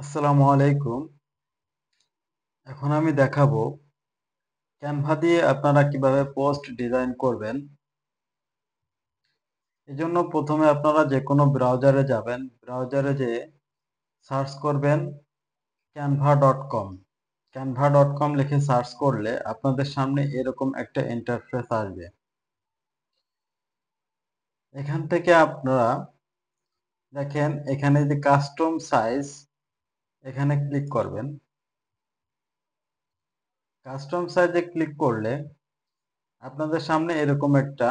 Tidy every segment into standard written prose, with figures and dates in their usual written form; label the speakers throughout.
Speaker 1: আসসালামু আলাইকুম। এখন আমি দেখাবো ক্যানভা দিয়ে আপনারা কিভাবে পোস্ট ডিজাইন করবেন। এজন্য প্রথমে আপনারা যেকোনো ব্রাউজারে যাবেন। ব্রাউজারে যেয়ে সার্চ করবেন canva.com। canva.com লিখে সার্চ করলে আপনাদের সামনে এরকম একটা ইন্টারফেস আসবে। এখান থেকে আপনারা দেখেন এখানে যে কাস্টম সাইজ এখানে ক্লিক করবেন। কাস্টম সাইজে ক্লিক করলে আপনাদের সামনে এরকম একটা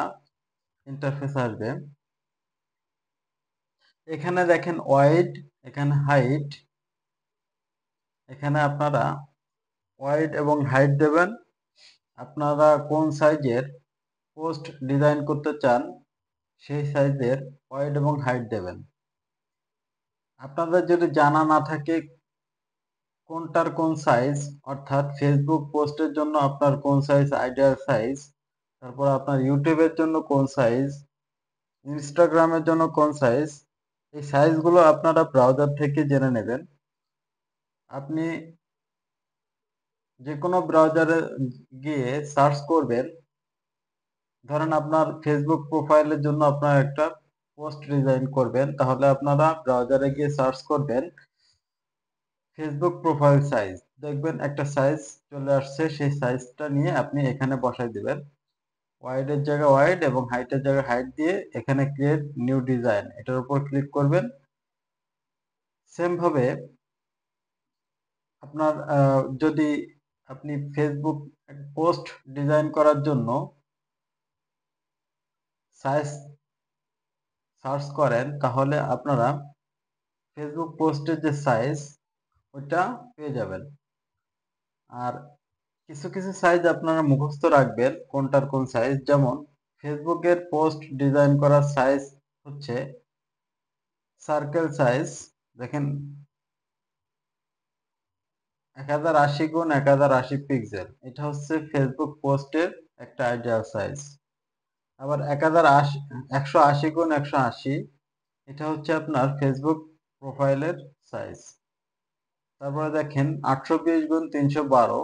Speaker 1: ইন্টারফেস আসবে। এখানে দেখেন ওয়াইড, এখানে হাইট, এখানে আপনারা ওয়াইড এবং হাইট দেবেন। আপনারা কোন সাইজের পোস্ট ডিজাইন করতে চান সেই সাইজের ওয়াইড এবং হাইট দেবেন। আপনাদের যদি জানা না থাকে কোনটার কোন সাইজ, অর্থাৎ ফেসবুক পোস্টের জন্য আপনার কোন সাইজ আইডিয়াল সাইজ, তারপর আপনার ইউটিউবের জন্য কোন সাইজ, ইনস্টাগ্রামের জন্য কোন সাইজ, এই সাইজগুলো আপনারা ব্রাউজার থেকে জেনে নেবেন। আপনি যে কোনো ব্রাউজারে গিয়ে সার্চ করবেন। ধরেন আপনার ফেসবুক প্রোফাইলের জন্য আপনার একটা পোস্ট ডিজাইন করবেন, তাহলে আপনারা ব্রাউজারে গিয়ে সার্চ করবেন ফেসবুক প্রোফাইল সাইজ। দেখবেন একটা সাইজ চলে আসছে, সেই সাইজটা নিয়ে আপনি এখানে বসাই দিবেন। ওয়াইডের জায়গায় ওয়াইড এবং হাইটের জায়গায় হাইট দিয়ে এখানে ক্রিয়েট নিউ ডিজাইন এটার উপর ক্লিক করবেন। সেম ভাবে আপনার যদি আপনি ফেসবুক পোস্ট ডিজাইন করার জন্য সাইজ সার্চ করেন, তাহলে আপনারা ফেসবুক পোস্টের যে সাইজ ওইটা পেয়ে যাবেন। আর কিছু কিছু সাইজ আপনারা মুখস্থ রাখবেন কোনটার কোন সাইজ। যেমন ফেসবুকের পোস্ট ডিজাইন করার সাইজ হচ্ছে সার্কেল সাইজ। দেখেন 1080x1080 পিক্সেল, এটা হচ্ছে ফেসবুক পোস্টের একটা আইডিয়াল সাইজ। আবার 180x180 এটা হচ্ছে আপনার ফেসবুক প্রোফাইলের সাইজ। তারপরে দেখেন 820x312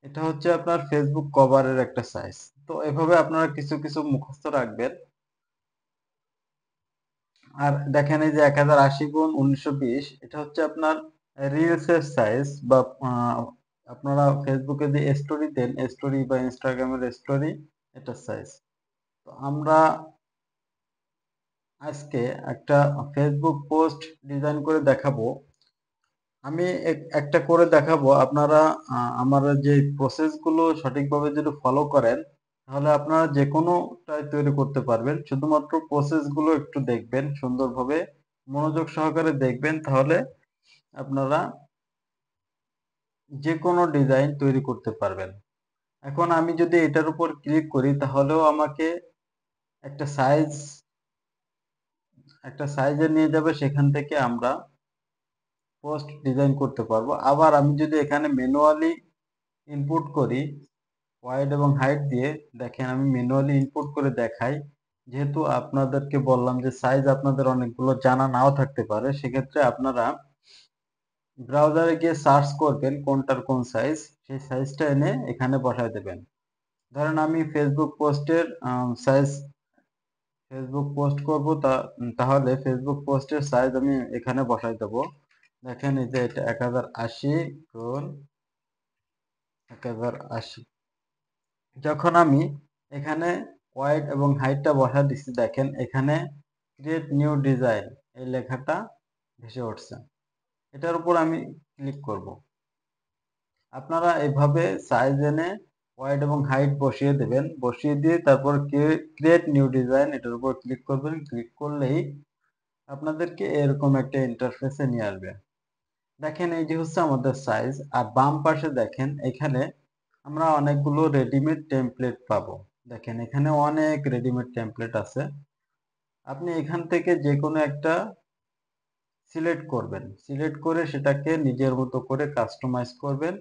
Speaker 1: এটা হচ্ছে আপনার ফেসবুক কভারের একটা সাইজ। তো এভাবে আপনারা কিছু কিছু মুখস্থ রাখবেন। আর দেখেন এই যে 1080x1920 এটা হচ্ছে আপনার রিলসের সাইজ, বা আপনারা ফেসবুকে যে স্টোরি দেন, স্টোরি বা ইনস্টাগ্রামের স্টোরি, এটা সাইজ। তো আমরা আজকে একটা ফেসবুক পোস্ট ডিজাইন করে দেখাবো। আমি একটা করে দেখাবো। আপনারা আমার যে প্রসেসগুলো সঠিকভাবে যদি ফলো করেন, তাহলে আপনারা যে কোনোটাই তৈরি করতে পারবেন। শুধুমাত্র প্রসেসগুলো একটু দেখবেন, সুন্দরভাবে মনোযোগ সহকারে দেখবেন, তাহলে আপনারা যে কোনো ডিজাইন তৈরি করতে পারবেন। এখন আমি যদি এটার উপর ক্লিক করি, তাহলেও আমাকে একটা সাইজ একটা সাইজে নিয়ে যাবে, সেখান থেকে আমরা পোস্ট ডিজাইন করতে পারবো। আবার আমি যদি এখানে ম্যানুয়ালি ইনপুট করি ওয়াইড এবং হাইট দিয়ে, দেখেন আমি ম্যানুয়ালি ইনপুট করে দেখাই। যেহেতু আপনাদেরকে বললাম যে সাইজ আপনাদের অনেকগুলো জানা নাও থাকতে পারে, সেক্ষেত্রে আপনারা ব্রাউজারে গিয়ে সার্চ করবেন কোনটার কোন সাইজ, সেই সাইজটা এনে এখানে বসায় দেবেন। ধরেন আমি ফেসবুক পোস্টের সাইজ ফেসবুক পোস্ট করব, তাহলে ফেসবুক পোস্টের সাইজ আমি এখানে বসাই দেব। দেখেন এই যে এটা 1080x1080। যখন আমি এখানে ওয়াইড এবং হাইটটা বসা দিচ্ছি, দেখেন এখানে ক্রিয়েট নিউ ডিজাইন এই লেখাটা ভেসে উঠছে। এটার উপর আমি ক্লিক করব। আপনারা এভাবে সাইজ এনে ওয়াইড এবং হাইট বসিয়ে দেবেন। বসিয়ে দিয়ে তারপর ক্রিয়েট নিউ ডিজাইন এটার উপর ক্লিক করবেন। ক্লিক করলেই আপনাদেরকে এরকম একটা ইন্টারফেসে নিয়ে আসবে। দেখেন এই যে হচ্ছে আমাদের সাইজ। আর বাম পাশে দেখেন এখানে আমরা অনেকগুলো রেডিমেড টেমপ্লেট পাবো। দেখেন এখানে অনেক রেডিমেড টেমপ্লেট আছে। আপনি এখান থেকে যে কোনো একটা সিলেক্ট করবেন, সিলেক্ট করে সেটাকে নিজের মতো করে কাস্টমাইজ করবেন।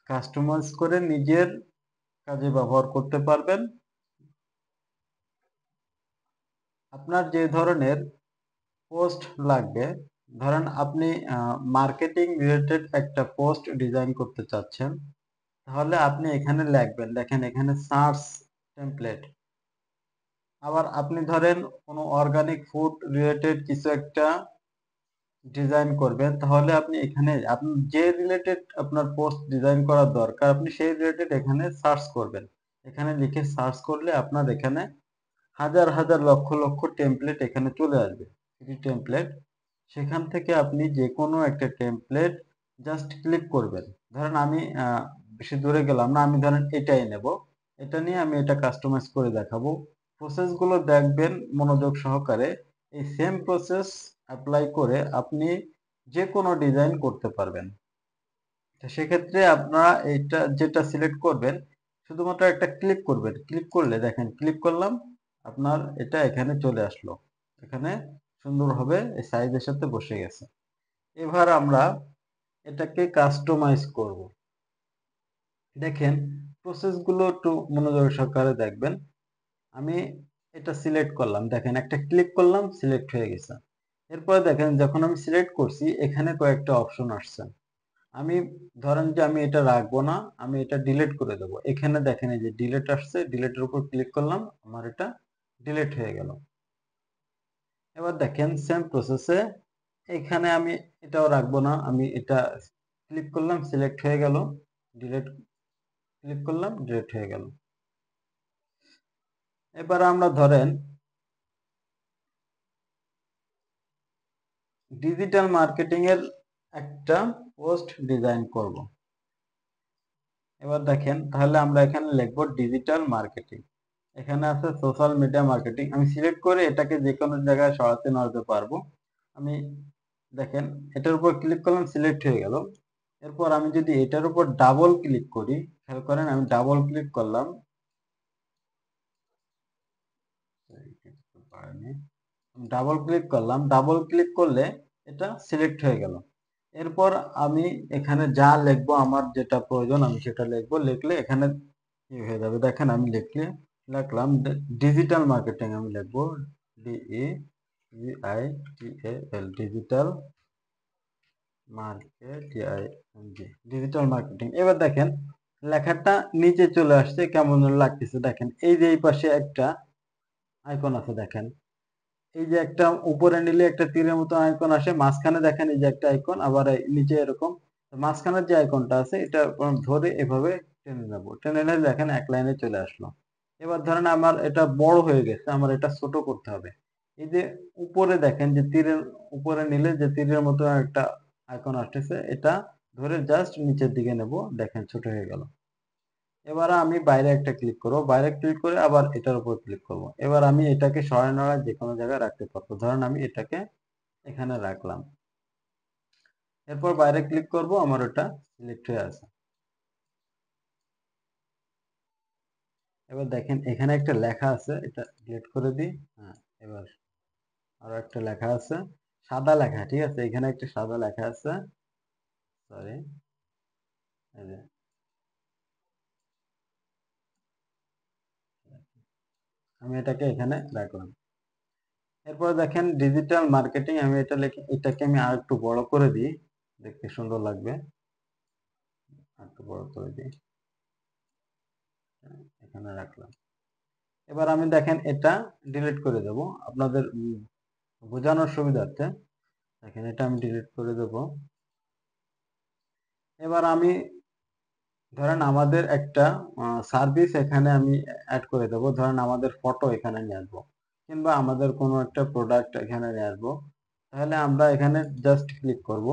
Speaker 1: কাস্টমাইজ করে নিজের কাজে ব্যবহার করতে পারবেন। আপনার যে ধরনের পোস্ট লাগবে, ধরেন আপনি মার্কেটিং রিলেটেড একটা পোস্ট ডিজাইন করতে চাচ্ছেন, তাহলে আপনি এখানে লিখবেন, দেখেন এখানে সার্চ টেমপ্লেট। আবার আপনি ধরেন কোনো অর্গানিক ফুড রিলেটেড কিছু একটা ডিজাইন করবেন, তাহলে আপনি এখানে আপনি যে রিলেটেড আপনার পোস্ট ডিজাইন করার দরকার আপনি সেই রিলেটেড এখানে সার্চ করবেন। এখানে লিখে সার্চ করলে আপনার এখানে হাজার হাজার লক্ষ লক্ষ টেমপ্লেট এখানে চলে আসবে, ফ্রি টেমপ্লেট। সেখান থেকে আপনি যে কোনো একটা টেমপ্লেট জাস্ট ক্লিক করবেন। ধরেন আমি বেশি দূরে গেলাম না, আমি ধরেন এটাই নেব, এটা নিয়ে আমি এটা কাস্টমাইজ করে দেখাবো। প্রসেসগুলো দেখবেন মনোযোগ সহকারে। এই সেম প্রসেস অ্যাপ্লাই করে আপনি যে কোনো ডিজাইন করতে পারবেন। তো সেক্ষেত্রে আপনারা এটা যেটা সিলেক্ট করবেন শুধুমাত্র একটা ক্লিক করবেন, ক্লিক করলে দেখেন ক্লিক করলাম, আপনার এটা এখানে চলে আসলো, এখানে সুন্দরভাবে এই সাইজের সাথে বসে গেছে। এবার আমরা এটাকে কাস্টমাইজ করব। দেখেন প্রসেসগুলো একটু মনোযোগ সহকারে দেখবেন। আমি এটা সিলেক্ট করলাম, দেখেন একটা ক্লিক করলাম, সিলেক্ট হয়ে গেছে। এরপরে দেখেন যখন আমি সিলেক্ট করছি এখানে কয়েকটা অপশন আসছে। আমি ধরেন যে আমি এটা রাখবো না, আমি এটা ডিলিট করে দেবো। এখানে দেখেন এই যে ডিলিট আসছে, ডিলিটের উপর ক্লিক করলাম, আমার এটা ডিলিট হয়ে গেল। এবার দেখেন সেম প্রসেসে এখানে আমি এটাও রাখবো না, আমি এটা ক্লিক করলাম, সিলেক্ট হয়ে গেল, ডিলিট ক্লিক করলাম, ডিলিট হয়ে গেল। এবার আমরা ধরেন ডিজিটাল মার্কেটিং এর একটা পোস্ট ডিজাইন করব। এবার দেখেন তাহলে আমরা এখানে লিখব ডিজিটাল মার্কেটিং। এখানে আছে সোশ্যাল মিডিয়া মার্কেটিং, আমি সিলেক্ট করে এটাকে যে কোনো জায়গায় সরাতে নড়াতে পারবো। আমি দেখেন এটার উপর ক্লিক করলাম, সিলেক্ট হয়ে গেল। এরপর আমি যদি এটার উপর ডাবল ক্লিক করি, খেয়াল করেন আমি ডাবল ক্লিক করলাম, ডাবল ক্লিক করলাম, ডাবল ক্লিক করলে এটা সিলেক্ট হয়ে গেল। এরপর আমি এখানে যা লিখবো, আমার যেটা প্রয়োজন আমি সেটা লিখবো, লিখলে এখানে কি হয়ে যাবে দেখেন, আমি লিখলাম ডিজিটাল মার্কেটিং, আমি লিখবো DEGITAL ডিজিটাল ডিজিটাল মার্কেটিং। এবার দেখেন লেখাটা নিচে চলে আসছে, কেমন লাগতেছে দেখেন। এই যে এই পাশে একটা আইকন আছে দেখেন, এই যে একটা উপরে নিলে একটা তীরের মতো আইকন আসে, মাঝখানে দেখেন এই যে একটা আইকন, আবার নিচে এরকম। মাঝখানের যে আইকনটা আছে এটা ধরে এভাবে টেনে নেবো, টেনে নিলে দেখেন এক লাইনে চলে আসলো। এবার ধরেন আমার এটা বড় হয়ে গেছে, আমার এটা ছোট করতে হবে। এই যে উপরে দেখেন যে তীরের উপরে নিলে যে তীরের মতো একটা আইকন আসতেছে, এটা ধরে জাস্ট নিচের দিকে নেব, দেখেন ছোট হয়ে গেল। এবার আমি বাইরে একটা ক্লিক করব, বাইরে ক্লিক করে আবার এটার উপর ক্লিক করব। এবার আমি এটাকে সরায় নড়ায় যে কোনো জায়গায় রাখতে পারবো, ধরেন আমি এটাকে এখানে রাখলাম। এরপর বাইরে ক্লিক করব, আমার ওটা সিলেক্ট হয়ে আছে। এবার দেখেন এখানে একটা লেখা আছে, এটা ডিলিট করে দিই। হ্যাঁ, এবার আরো একটা লেখা আছে, সাদা লেখা, ঠিক আছে, এখানে একটা সাদা লেখা আছে, সরি, এই যে আমি এটাকে এখানে রাখলাম। এরপর দেখেন ডিজিটাল মার্কেটিং, আমি এটা লিখে এটাকে আমি আর একটু বড় করে দিই, দেখতে সুন্দর লাগবে, আর একটু বড় করে দিই, এখানে রাখলাম। এবার আমি দেখেন এটা ডিলিট করে দেব আপনাদের বোঝানোর সুবিধার্থে। দেখেন এটা আমি ডিলিট করে দেব। এবার আমি ধরেন আমাদের একটা সার্ভিস এখানে আমি অ্যাড করে দেব, ধরেন আমাদের ফটো এখানে নিয়ে আসবো, কিংবা আমাদের কোনো একটা প্রোডাক্ট এখানে নিয়ে আসবো। তাহলে আমরা এখানে জাস্ট ক্লিক করব,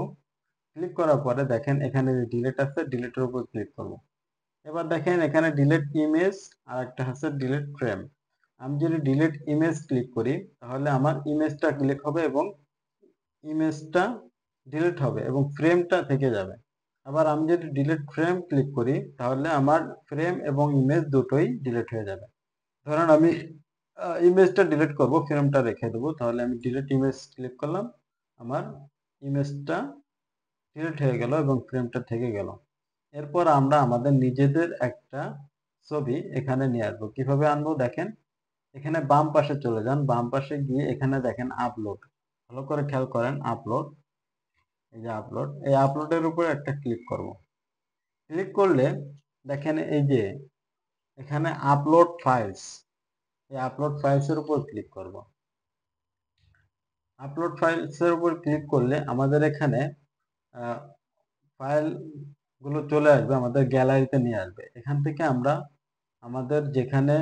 Speaker 1: ক্লিক করার পরে দেখেন এখানে যে ডিলিট আছে, ডিলিটের উপর ক্লিক করব। এবার দেখেন এখানে ডিলিট ইমেজ আর একটা আছে ডিলিট ফ্রেম। আমি যদি ডিলিট ইমেজ ক্লিক করি তাহলে আমার ইমেজটা ক্লিক হবে এবং ইমেজটা ডিলিট হবে এবং ফ্রেমটা থেকে যাবে। আবার আমি যদি ডিলিট ফ্রেম ক্লিক করি তাহলে আমার ফ্রেম এবং ইমেজ দুটোই ডিলিট হয়ে যাবে। ধরেন আমি ইমেজটা ডিলিট করব, ফ্রেমটা রেখে দেবো, তাহলে আমি ডিলিট ইমেজ ক্লিক করলাম, আমার ইমেজটা ডিলিট হয়ে গেল এবং ফ্রেমটা থেকে গেল। এরপর আমরা আমাদের নিজেদের একটা ছবি এখানে নিয়ে আসবো। কিভাবে আনবো দেখেন, এখানে বাম পাশে চলে যান, বাম পাশে গিয়ে এখানে দেখেন আপলোড, ভালো করে খেয়াল করেন আপলোড। এই যে আপলোড, এই আপলোডের উপরে একটা ক্লিক করব। ক্লিক করলে দেখেন এই যে এখানে আপলোড ফাইলস, এই আপলোড ফাইলসের উপর ক্লিক করব। আপলোড ফাইলসের উপর ক্লিক করলে আমাদের এখানে ফাইল গুলো চলে আসবে, আমাদের গ্যালারিতে নিয়ে আসবে। এখান থেকে আমরা আমাদের যেখানে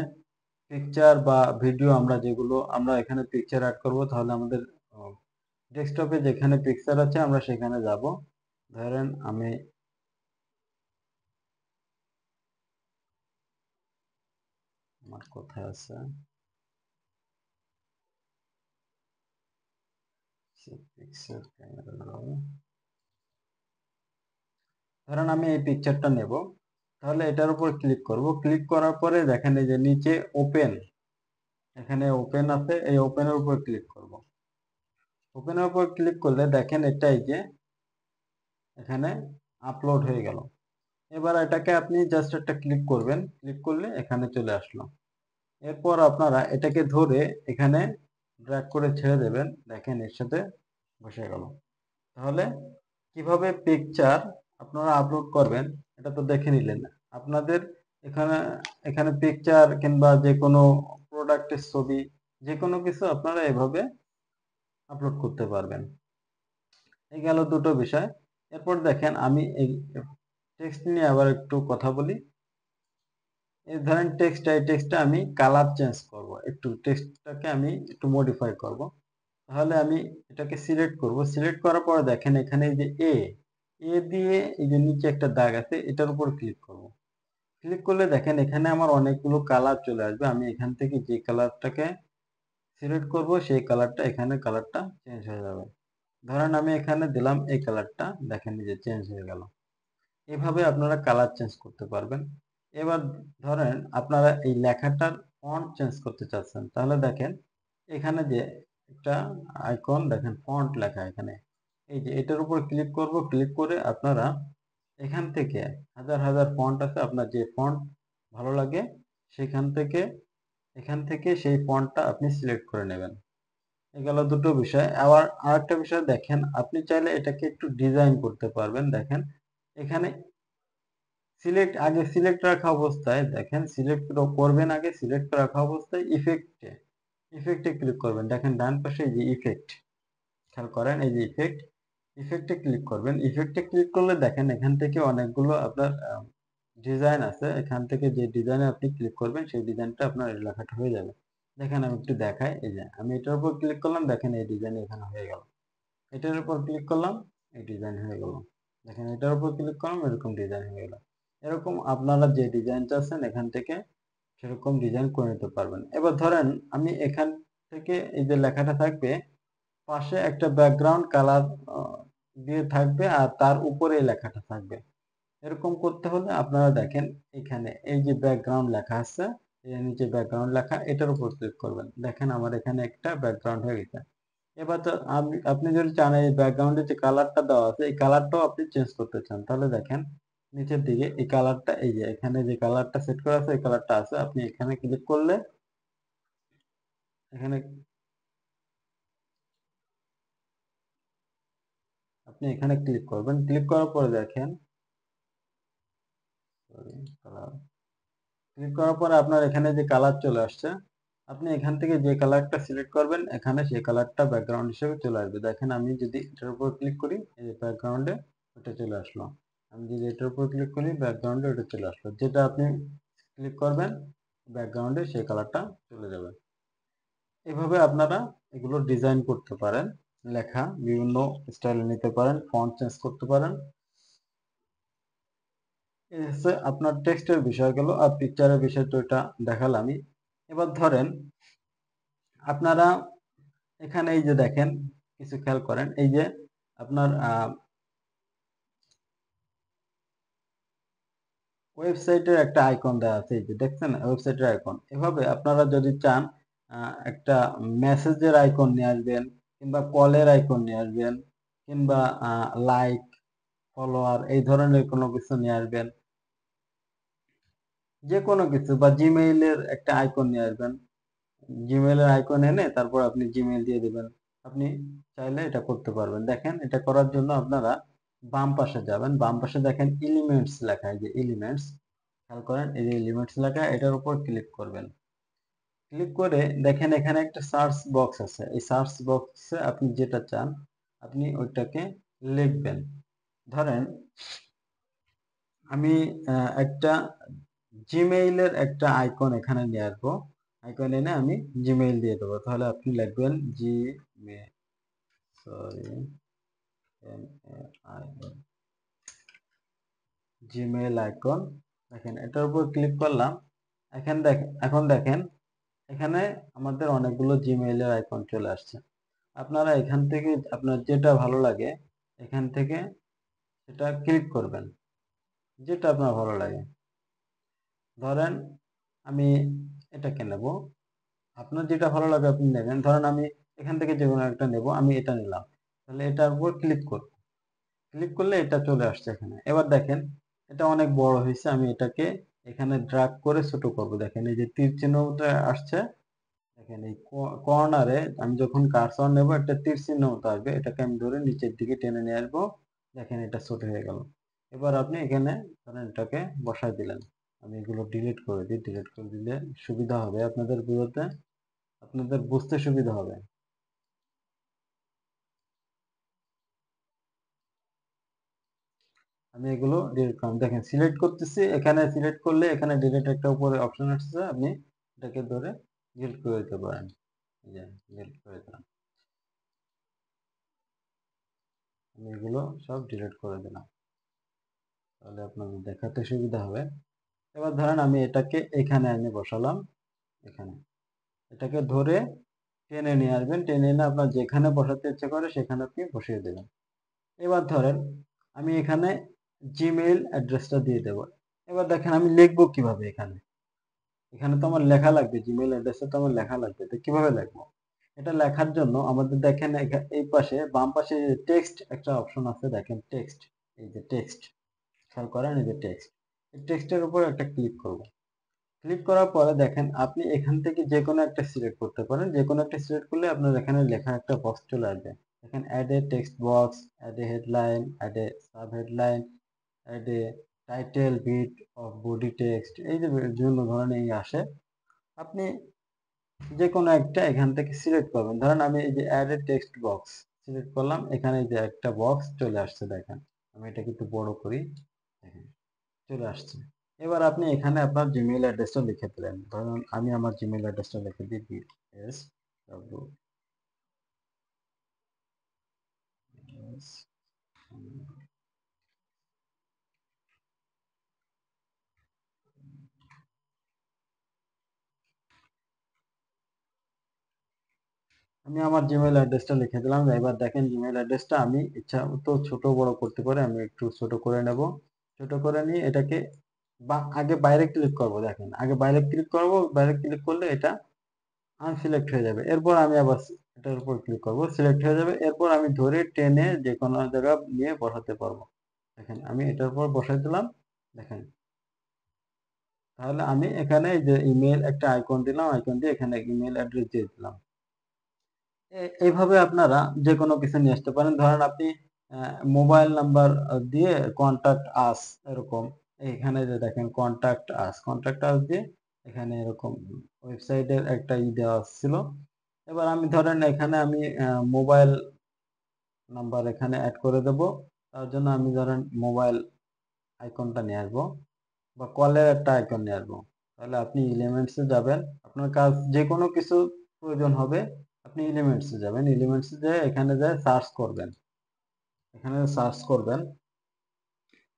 Speaker 1: পিকচার বা ভিডিও আমরা যেগুলো আমরা এখানে পিকচার অ্যাড করব, তাহলে আমাদের ডেস্কটপে যেখানে পিকচার আছে আমরা সেখানে যাব। ধরেন আমি আমার কোথায় আছে পিকচার ক্যামেরা, ধরেন আমি এই পিকচারটা নেব, তাহলে এটার উপর ক্লিক করব। ক্লিক করার পরে দেখেন এই যে নিচে ওপেন, এখানে ওপেন আছে, এই ওপেনের উপর ক্লিক করব। ওপেনের উপর ক্লিক করলে দেখেন এটা এই যে এখানে আপলোড হয়ে গেল। এবার এটাকে আপনি জাস্ট একটা ক্লিক করবেন, ক্লিক করলে এখানে চলে আসলো। এরপর আপনারা এটাকে ধরে এখানে ড্র্যাগ করে ছেড়ে দেবেন, দেখেন এর সাথে বসে গেল। তাহলে কিভাবে পিকচার আপনারা আপলোড করবেন এটা তো দেখে নিলেন। আপনাদের এখানে এখানে পিকচার কিংবা যে কোনো প্রোডাক্টের ছবি, যে কোনো কিছু আপনারা এভাবে আপলোড করতে পারবেন। এই গেল দুটো বিষয়। এরপর দেখেন আমি এই টেক্সট নিয়ে আবার একটু কথা বলি। এই ধরেন টেক্সটটা, এই টেক্সটটা আমি কালার চেঞ্জ করব, একটু টেক্সটটাকে আমি একটু মডিফাই করব। তাহলে আমি এটাকে সিলেক্ট করব। সিলেক্ট করার পর দেখেন এখানে এই যে এ দিয়ে এই যে নিচে একটা দাগ আছে, এটার উপর ক্লিক করব। ক্লিক করলে দেখেন এখানে আমার অনেকগুলো কালার চলে আসবে। আমি এখান থেকে যে কালারটাকে সিলেক্ট করব সেই কালারটা, এখানে কালারটা চেঞ্জ হয়ে যাবে। ধরেন আমি এখানে দিলাম এই কালারটা, দেখেন এই যে চেঞ্জ হয়ে গেল। এভাবে আপনারা কালার চেঞ্জ করতে পারবেন। এবার ধরেন আপনারা এই লেখাটার ফন্ট চেঞ্জ করতে চাচ্ছেন, তাহলে দেখেন এখানে যে একটা আইকন দেখেন ফন্ট লেখা, এখানে এই যে এটার উপর ক্লিক করব। ক্লিক করে আপনারা এখান থেকে হাজার হাজার ফন্ট আছে, আপনার যে ফন্ট ভালো লাগে সেখান থেকে এখান থেকে সেই ফন্টটা আপনি সিলেক্ট করে নেবেন। এগুলো দুটো বিষয়। আবার আরেকটা বিষয় দেখেন, আপনি চাইলে এটাকে একটু ডিজাইন করতে পারবেন। দেখেন এখানে আগে সিলেক্ট রাখা অবস্থায় দেখেন সিলেক্ট করবেন, আগে সিলেক্ট রাখা অবস্থায় ইফেক্টে ক্লিক করবেন। দেখেন ডান পাশে এই যে ইফেক্ট, খেয়াল করেন এই যে ইফেক্টে ক্লিক করবেন। ইফেক্টে ক্লিক করলে দেখেন এখান থেকে অনেকগুলো আপনার ডিজাইন আছে। এখান থেকে যে ডিজাইনে আপনি ক্লিক করবেন সেই ডিজাইনটা আপনার এই লেখাটা হয়ে যাবে। দেখেন আমি একটু দেখাই, এই যে আমি এটার উপর ক্লিক করলাম, দেখেন এই ডিজাইন এখানে হয়ে গেল। এটার উপর ক্লিক করলাম, এই ডিজাইন হয়ে গেল। দেখেন এটার উপর ক্লিক করলাম, এরকম ডিজাইন হয়ে গেল। এরকম আপনারা যে ডিজাইন চাচ্ছেন এখান থেকে সেরকম ডিজাইন করে নিতে পারবেন। এবার ধরেন আমি এখান থেকে এই যে লেখাটা থাকবে, পাশে একটা ব্যাকগ্রাউন্ড কালার দিয়ে থাকবে আর তার উপরে এই লেখাটা থাকবে। এরকম করতে হলে আপনারা দেখেন এখানে এই যে ব্যাকগ্রাউন্ড লেখা আছে, এর নিচে ব্যাকগ্রাউন্ড লেখা, এটার উপর ক্লিক করবেন। দেখেন আমার এখানে একটা ব্যাকগ্রাউন্ড হয়ে গেছে। এবার তো আপনি যদি চান এই ব্যাকগ্রাউন্ডে যে কালারটা দেওয়া আছে এই কালারটাও আপনি চেঞ্জ করতে চান, তাহলে দেখেন নিচের দিকে এই কালারটা, এই যে এখানে যে কালারটা সেট করা আছে এই কালারটা আছে, আপনি এখানে ক্লিক করলে এখানে আপনি এখানে ক্লিক করবেন। ক্লিক করার পরে দেখেন কালার, ক্লিক করার পরে আপনার এখানে যে কালার চলে আসছে, আপনি এখান থেকে যে কালারটা সিলেক্ট করবেন এখানে সেই কালারটা ব্যাকগ্রাউন্ড হিসেবে চলে আসবে। দেখেন আমি যদি এটার উপর ক্লিক করি, এই যে ব্যাকগ্রাউন্ডে ওটা চলে আসলো। আমি যদি এটার উপর ক্লিক করি ব্যাকগ্রাউন্ডে ওটা চলে আসলো। যেটা আপনি ক্লিক করবেন ব্যাকগ্রাউন্ডে সেই কালারটা চলে যাবে। এভাবে আপনারা এগুলো ডিজাইন করতে পারেন, লেখা বিভিন্ন স্টাইলে নিতে পারেন, ফন্ট চেঞ্জ করতে পারেন। এই হচ্ছে আপনার টেক্সটের বিষয় গেল, আর পিকচারের বিষয় তো এটা দেখালামই। এবার ধরেন আপনারা এখানে এই যে দেখেন কিছু খেয়াল করেন, এই যে আপনার ওয়েবসাইটের একটা আইকন দেওয়া আছে, এই যে দেখছেন ওয়েবসাইটের আইকন। এভাবে আপনারা যদি চান একটা মেসেজের আইকন নিয়ে আসবেন, কিংবা কলের আইকন নিয়ে আসবেন, কিংবা লাইক ফলোয়ার এই ধরনের কোনো কিছু নিয়ে আসবেন, যে কোনো কিছু, বা জিমেইলের একটা আইকন নিয়ে আসবেন। জিমেইলের আইকন এনে তারপর আপনি জিমেইল দিয়ে দিবেন। আপনি চাইলে এটা করতে পারবেন। দেখেন এটা করার জন্য আপনারা বাম পাশে যাবেন। বাম পাশে দেখেন এলিমেন্টস লেখা, এই যে এলিমেন্টস, খেয়াল করেন এই যে এলিমেন্টস লেখা, এটার উপর ক্লিক করবেন। ক্লিক করে দেখেন এখানে একটা সার্চ বক্স আছে। এই সার্চ বক্সে আপনি যেটা চান আপনি ওইটাকে লিখবেন। ধরেন আমি একটা জিমেইলের একটা আইকন এখানে নিয়ে আসবো। আইকন এনে আমি জিমেইল দিয়ে দেবো। তাহলে আপনি লিখবেন সরি জিমেইল আইকন। দেখেন এটার উপর ক্লিক করলাম। এখন দেখেন এখানে আমাদের অনেকগুলো জিমেইলের আইকন চলে আসছে। আপনারা এখান থেকে আপনার যেটা ভালো লাগে এখান থেকে সেটা ক্লিক করবেন, যেটা আপনার ভালো লাগে। ধরেন আমি এটাকে নেব, আপনার যেটা ভালো লাগে আপনি নেবেন। ধরেন আমি এখান থেকে যে কোনো একটা নেব, আমি এটা নিলাম। তাহলে এটার উপর ক্লিক করব। ক্লিক করলে এটা চলে আসছে এখানে। এবার দেখেন এটা অনেক বড় হয়েছে, আমি এটাকে এখানে ড্র্যাগ করে ছোট করব। দেখেন এই যে তীর চিহ্নটা আসছে, দেখেন এই কর্নারে আমি যখন কার্সর নেব একটা তীর চিহ্ন মতো আসবে, এটাকে আমি ধরে নিচের দিকে টেনে নিয়ে আসবো। দেখেন এটা ছোট হয়ে গেল। এবার আপনি এখানে ধরেন এটাকে বসায় দিলেন। আমি এগুলো ডিলিট করে দিই, ডিলিট করে দিলে সুবিধা হবে আপনাদের বুঝতে, আপনাদের বুঝতে সুবিধা হবে। আমি এগুলো ডিলিট করলাম। দেখেন সিলেক্ট করতেছি, এখানে সিলেক্ট করলে এখানে ডিলিট একটা উপরে অপশন আসছে, আপনি এটাকে ধরে ডিলিট করে দিতে পারেন। এই যে ডিলিট করে দিলাম। আমি এগুলো সব ডিলিট করে দিলাম, তাহলে আপনাদের দেখাতে সুবিধা হবে। এবার ধরেন আমি এটাকে এখানে এনে বসালাম। এখানে এটাকে ধরে টেনে নিয়ে আসবেন, টেনে এনে আপনার যেখানে বসাতে ইচ্ছে করে সেখানে আপনি বসিয়ে দেবেন। এবার ধরেন আমি এখানে জিমেইল অ্যাড্রেসটা দিয়ে দেব। এবার দেখেন আমি লিখবো কিভাবে এখানে, এখানে তো আমার লেখা লাগবে, জিমেইল অ্যাড্রেসটা তো আমার লেখা লাগবে, তো কিভাবে লিখবো? এটা লেখার জন্য আমাদের দেখেন এই পাশে বাম পাশে টেক্সট একটা অপশন আছে, দেখেন টেক্সট, এই যে টেক্সট, খেয়াল করেন এই যে টেক্সট, এই টেক্সটের উপর একটা ক্লিক করব। ক্লিক করার পরে দেখেন আপনি এখান থেকে যে কোনো একটা সিলেক্ট করতে পারেন। যে কোনো একটা সিলেক্ট করলে আপনার এখানে লেখা একটা বক্স চলে আসবে। দেখেন add a text box, add a headline, add a sub headline, add a title bit of body text, এই যে বিভিন্ন ধরনের আসে। আপনি যে কোনো একটা এখান থেকে সিলেক্ট করবেন। ধরেন আমি এই যে add a text box select করলাম, এখানে যে একটা বক্স চলে আসছে দেখেন। আমি এটাকে একটু বড় করি, দেখেন চলে আসছে। এবার আপনি এখানে আপনার জিমেইল অ্যাড্রেসটা লিখে দিলেন। ধরুন আমি আমার জিমেইল অ্যাড্রেসটা লিখে দিই BSWS। আমি আমার জিমেইল অ্যাড্রেসটা লিখে দিলাম। এবার দেখেন জিমেইল অ্যাড্রেসটা আমি ইচ্ছা তো ছোট বড় করতে পারি, আমি একটু ছোট করে নেব। ছোট করে নিয়ে এটাকে আগে বাইরে ক্লিক করব। দেখেন আগে বাইরে ক্লিক করব, বাইরে ক্লিক করলে এটা আনসিলেক্ট হয়ে যাবে। এরপর আমি আবার এটার উপর ক্লিক করব, সিলেক্ট হয়ে যাবে। এরপর আমি ধরে টেনে যে কোনো জায়গা নিয়ে বসাতে পারবো। দেখেন আমি এটার উপর বসাই দিলাম। দেখেন তাহলে আমি এখানে এই যে ইমেল একটা আইকন দিলাম, আইকন দিয়ে এখানে ইমেল অ্যাড্রেস দিয়ে দিলাম। এইভাবে আপনারা যে কোনো কিছু নিয়ে আসতে পারেন। ধরেন আপনি মোবাইল নাম্বার দিয়ে কন্টাক্ট আস, এরকম এখানে যে দেখেন কন্টাক্ট আস দিয়ে এখানে এরকম ওয়েবসাইটের একটা দেওয়া ছিল। এবার আমি ধরেন এখানে আমি মোবাইল নাম্বার এখানে অ্যাড করে দেব। তার জন্য আমি ধরেন মোবাইল আইকনটা নিয়ে আসবো বা কলের একটা আইকন নিয়ে আসবো। তাহলে আপনি এলিমেন্টসে যাবেন, আপনার কাজ যে কোনো কিছু প্রয়োজন হবে, আপনি এলিমেন্টসে যাবেন, এলিমেন্টসে যেয়ে এখানে যায় সার্চ করবেন। এখানে সার্চ করবেন,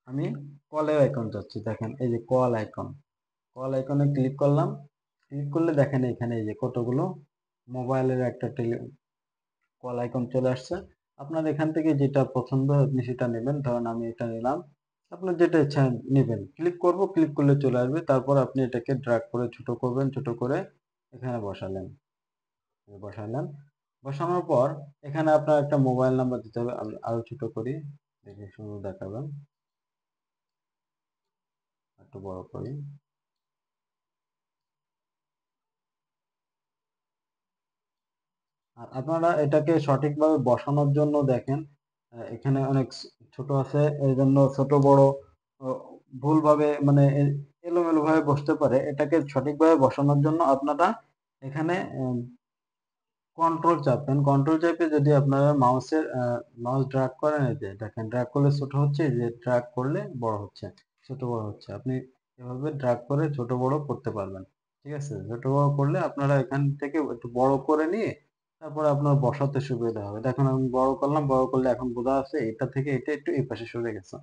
Speaker 1: আমি কলের আইকন চাচ্ছি। দেখেন এই যে কল আইকন, কল আইকনে ক্লিক করলাম। ক্লিক করলে দেখেন এখানে এই যে কতগুলো মোবাইলের একটা কল আইকন চলে আসছে। আপনার এখান থেকে যেটা পছন্দ আপনি সেটা নেবেন। ধরেন আমি এটা নিলাম, আপনার যেটা ইচ্ছা নেবেন। ক্লিক করব, ক্লিক করলে চলে আসবে। তারপর আপনি এটাকে ড্র্যাগ করে ছোট করবেন, ছোট করে এখানে বসালেন, বসালেন। বসানোর পর এখানে আপনার একটা মোবাইল নাম্বার দিতে হবে। আমি আরো ছোট করি, দেখে শুরু দেখাবেন, একটু বড় করি। আর আপনারা এটাকে সঠিকভাবে বসানোর জন্য দেখেন এখানে অনেক ছোট আছে, এই জন্য ছোট বড় ভুলভাবে মানে এলোমেলো ভাবে বসতে পারে। এটাকে সঠিকভাবে বসানোর জন্য আপনারা এখানে কন্ট্রোল চাপবেন। কন্ট্রোল চাপে যদি আপনারা মাউস ড্র্যাগ করেন, এই যে দেখেন ড্র্যাগ করলে ছোট হচ্ছে, এই যে ড্র্যাগ করলে বড় হচ্ছে, ছোট বড় হচ্ছে। আপনি এভাবে ড্র্যাগ করে ছোট বড় করতে পারবেন। ঠিক আছে, ছোট বড় করলে আপনারা এখান থেকে একটু বড় করে নিয়ে তারপরে আপনার বসাতে সুবিধা হবে। দেখুন আমি বড় করলাম, বড় করলে এখন বোঝা যাচ্ছে এটা থেকে এটা একটু এই পাশে সরে গেছে।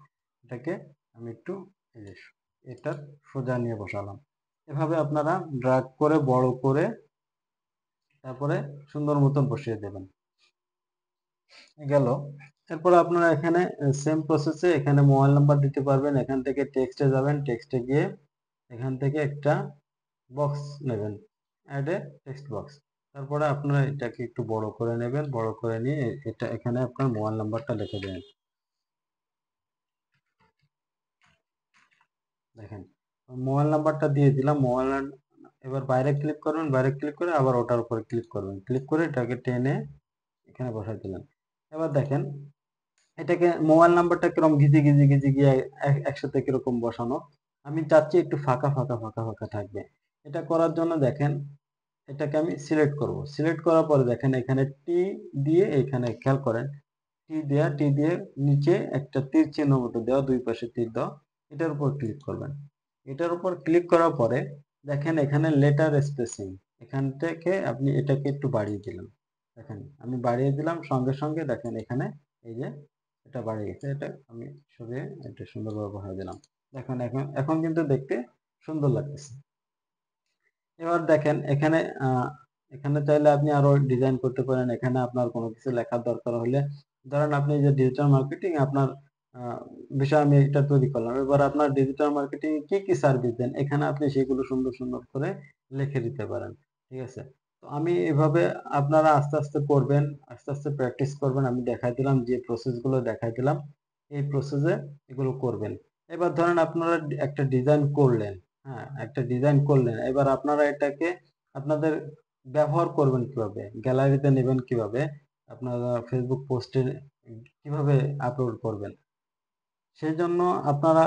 Speaker 1: এটাকে আমি একটু এই যে এটা সোজা নিয়ে বসালাম। এভাবে আপনারা ড্র্যাগ করে বড় করে তারপরে সুন্দর মতন বসিয়ে দেবেন। গেল। এরপর আপনারা এখানে সেম প্রসেসে এখানে মোবাইল নাম্বার দিতে পারবেন। এখান থেকে টেক্সটে যাবেন, টেক্সটে গিয়ে এখান থেকে একটা বক্স নেবেন, অ্যাড এ টেক্সট বক্স। তারপরে আপনারা এটাকে একটু বড় করে নেবেন, বড় করে নিয়ে এটা এখানে আপনার মোবাইল নাম্বারটা লিখে দেবেন। দেখেন মোবাইল নাম্বারটা দিয়ে দিলাম। এবার বাইরে ক্লিক করবেন, বাইরে ক্লিক করে আবার ওটার উপরে ক্লিক করবেন, ক্লিক করে এটাকে টেনে এখানে বসাই দিলেন। এবার দেখেন এটাকে মোবাইল নাম্বারটা কিরকম ঘিজি ঘিজি ঘিজি গিয়ে একসাথে কিরকম বসানো। আমি চাচ্ছি একটু ফাঁকা ফাঁকা ফাঁকা ফাঁকা থাকবে। এটা করার জন্য দেখেন এটাকে আমি সিলেক্ট করব। সিলেক্ট করার পরে দেখেন এখানে টি দিয়ে, এখানে খেয়াল করেন টি দিয়ে নিচে একটা তীর চিহ্ন মতো দেওয়া, দুই পাশে তীর দেওয়া, এটার উপর ক্লিক করবেন। এটার উপর ক্লিক করার পরে দেখেন এখানে লেটার স্পেসিং, এখান থেকে আপনি এটাকে একটু বাড়িয়ে দিলেন। দেখেন আমি বাড়িয়ে দিলাম, সঙ্গে সঙ্গে দেখেন এখানে এই যে এটা বাড়িয়ে গেছে। এটা আমি সরিয়ে এটা সুন্দরভাবে বসাই দিলাম। দেখেন এখন এখন কিন্তু দেখতে সুন্দর লাগতেছে। এবার দেখেন এখানে এখানে চাইলে আপনি আরো ডিজাইন করতে পারেন। এখানে আপনার কোনো কিছু লেখার দরকার হলে, ধরেন আপনি যে ডিজিটাল মার্কেটিং আপনার আহ, বিষয় আমি এটা তৈরি করলাম। এবার আপনার ডিজিটাল মার্কেটিং কি কি সার্ভিস দেন, এখানে আপনি সেগুলো সুন্দর সুন্দর করে লিখে দিতে পারেন। ঠিক আছে, তো আমি এভাবে আপনারা আস্তে আস্তে করবেন, আস্তে আস্তে প্র্যাকটিস করবেন। আমি দেখাই দিলাম যে প্রসেসগুলো দেখাই দিলাম, এই প্রসেসে এগুলো করবেন। এবার ধরেন আপনারা একটা ডিজাইন করলেন, হ্যাঁ একটা ডিজাইন করলেন, এবার আপনারা এটাকে আপনাদের ব্যবহার করবেন কিভাবে, গ্যালারিতে নেবেন কিভাবে, আপনারা ফেসবুক পোস্টে কিভাবে আপলোড করবেন, সেই জন্য আপনারা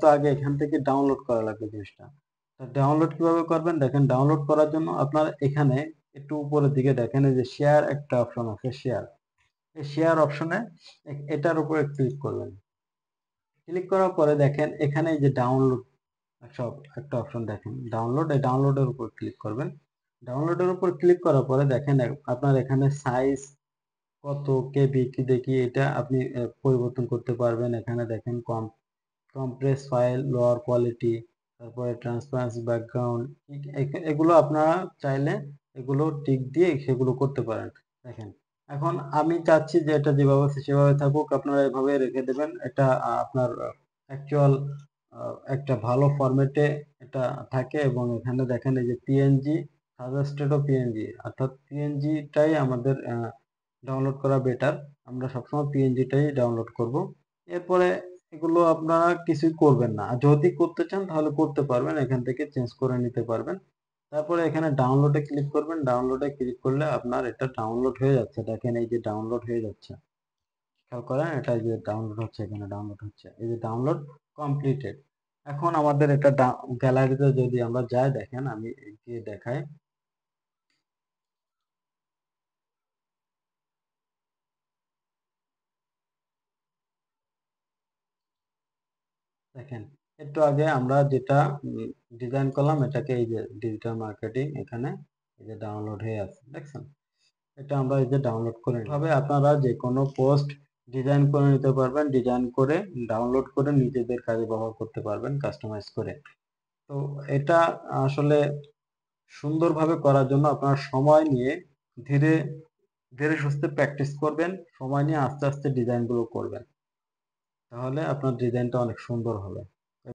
Speaker 1: তো আগে এখান থেকে ডাউনলোড করা লাগবে জিনিসটা। ডাউনলোড কিভাবে করবেন দেখেন, ডাউনলোড করার জন্য আপনার এখানে একটু উপরের দিকে দেখেন এই যে শেয়ার একটা অপশন আছে, শেয়ার, এই শেয়ার অপশনে এটার উপরে ক্লিক করবেন। ক্লিক করার পরে দেখেন এখানে এই যে ডাউনলোড সব একটা অপশন দেখেন ডাউনলোড, এই ডাউনলোডের উপর ক্লিক করবেন। ডাউনলোডের উপর ক্লিক করার পরে দেখেন আপনার এখানে সাইজ কত কেবি কি দেখি এটা আপনি পরিবর্তন করতে পারবেন। এখানে দেখেন কম্প্রেস ফাইল, লোয়ার কোয়ালিটি, তারপরে ট্রান্সপারেন্সি ব্যাকগ্রাউন্ড, এগুলো আপনারা চাইলে এগুলো টিক দিয়ে সেগুলো করতে পারেন। দেখেন এখন আমি চাচ্ছি যে এটা যেভাবে আছে সেভাবে থাকুক, আপনারা এভাবে রেখে দেবেন। এটা আপনার অ্যাকচুয়াল একটা ভালো ফরম্যাটে এটা থাকে। এবং এখানে দেখেন এই যে পিএনজি, সাজেস্টেড ও পিএনজি, অর্থাৎ পিএনজিটাই আমাদের ডাউনলোড করা বেটার। আমরা সবসময় পিএনজিটাই ডাউনলোড করব। এরপরে এগুলো আপনারা কিছুই করবেন না, আর যদি করতে চান তাহলে করতে পারবেন, এখান থেকে চেঞ্জ করে নিতে পারবেন। তারপরে এখানে ডাউনলোডে ক্লিক করবেন। ডাউনলোডে ক্লিক করলে আপনার এটা ডাউনলোড হয়ে যাচ্ছে। দেখেন এই যে ডাউনলোড হয়ে যাচ্ছে, খেয়াল করেন এটা যে ডাউনলোড হচ্ছে, এখানে ডাউনলোড হচ্ছে, এই যে ডাউনলোড কমপ্লিটেড। এখন আমাদের এটা গ্যালারিতে যদি আমরা যাই, দেখেন আমি গিয়ে দেখাই। দেখেন একটু আগে আমরা যেটা ডিজাইন করলাম এটাকে এই যে ডিজিটাল মার্কেটিং এখানে এই যে ডাউনলোড হয়ে আছে, দেখছেন এটা আমরা এই যে ডাউনলোড করে ভাবে আপনারা যে কোনো পোস্ট ডিজাইন করে নিতে পারবেন, ডিজাইন করে ডাউনলোড করে নিজেদের কাজে ব্যবহার করতে পারবেন কাস্টমাইজ করে। তো এটা আসলে সুন্দরভাবে করার জন্য আপনারা সময় নিয়ে ধীরে ধীরে সুস্থে প্র্যাকটিস করবেন, সময় নিয়ে আস্তে আস্তে ডিজাইনগুলো করবেন, তাহলে আপনার ডিজাইনটা অনেক সুন্দর হবে।